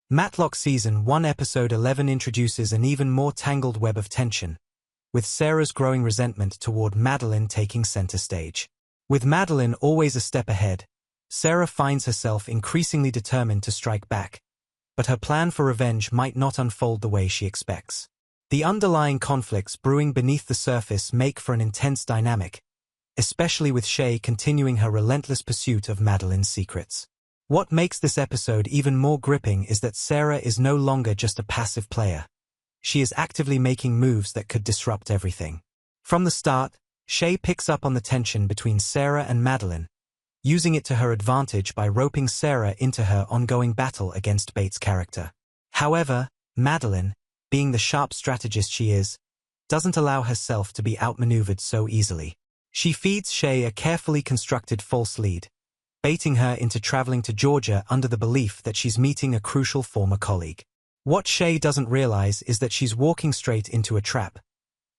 Matlock Season 1 Episode 11 introduces an even more tangled web of tension, with Sarah's growing resentment toward Madeline taking center stage. With Madeline always a step ahead, Sarah finds herself increasingly determined to strike back, but her plan for revenge might not unfold the way she expects. The underlying conflicts brewing beneath the surface make for an intense dynamic, especially with Shae continuing her relentless pursuit of Madeline's secrets. What makes this episode even more gripping is that Sarah is no longer just a passive player. She is actively making moves that could disrupt everything. From the start, Shae picks up on the tension between Sarah and Madeline, using it to her advantage by roping Sarah into her ongoing battle against Bates' character. However, Madeline, being the sharp strategist she is, doesn't allow herself to be outmaneuvered so easily. She feeds Shae a carefully constructed false lead, baiting her into traveling to Georgia under the belief that she's meeting a crucial former colleague. What Shae doesn't realize is that she's walking straight into a trap.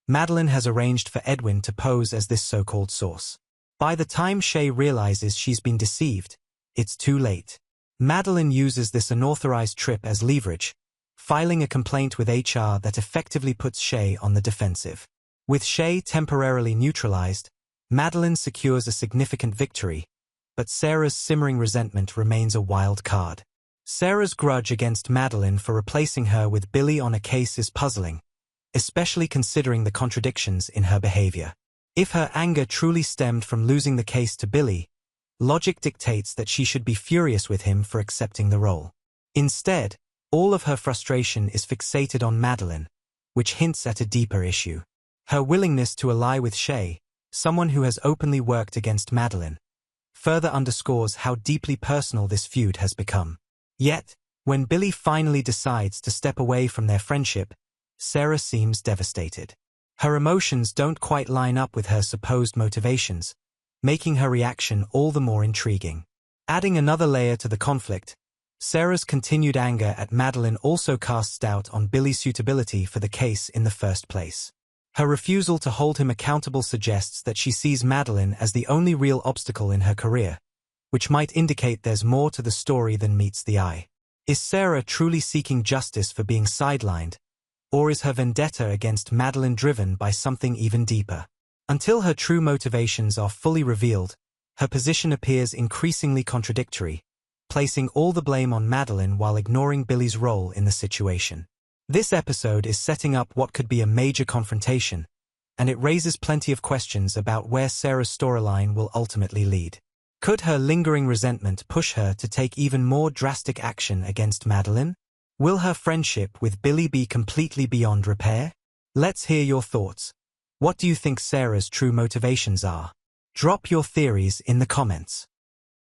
Madeline has arranged for Edwin to pose as this so-called source. By the time Shae realizes she's been deceived, it's too late. Madeline uses this unauthorized trip as leverage, filing a complaint with HR that effectively puts Shae on the defensive. With Shae temporarily neutralized, Madeline secures a significant victory, but Sarah's simmering resentment remains a wild card. Sarah's grudge against Madeline for replacing her with Billy on a case is puzzling, especially considering the contradictions in her behavior. If her anger truly stemmed from losing the case to Billy, logic dictates that she should be furious with him for accepting the role. Instead, all of her frustration is fixated on Madeline, which hints at a deeper issue. Her willingness to ally with Shae, someone who has openly worked against Madeline, further underscores how deeply personal this feud has become. Yet, when Billy finally decides to step away from their friendship, Sarah seems devastated. Her emotions don't quite line up with her supposed motivations, making her reaction all the more intriguing. Adding another layer to the conflict, Sarah's continued anger at Madeline also casts doubt on Billy's suitability for the case in the first place. Her refusal to hold him accountable suggests that she sees Madeline as the only real obstacle in her career, which might indicate there's more to the story than meets the eye. Is Sarah truly seeking justice for being sidelined, or is her vendetta against Madeline driven by something even deeper? Until her true motivations are fully revealed, her position appears increasingly contradictory, placing all the blame on Madeline while ignoring Billy's role in the situation. This episode is setting up what could be a major confrontation, and it raises plenty of questions about where Sarah's storyline will ultimately lead. Could her lingering resentment push her to take even more drastic action against Madeline? Will her friendship with Billy be completely beyond repair? Let's hear your thoughts. What do you think Sarah's true motivations are? Drop your theories in the comments.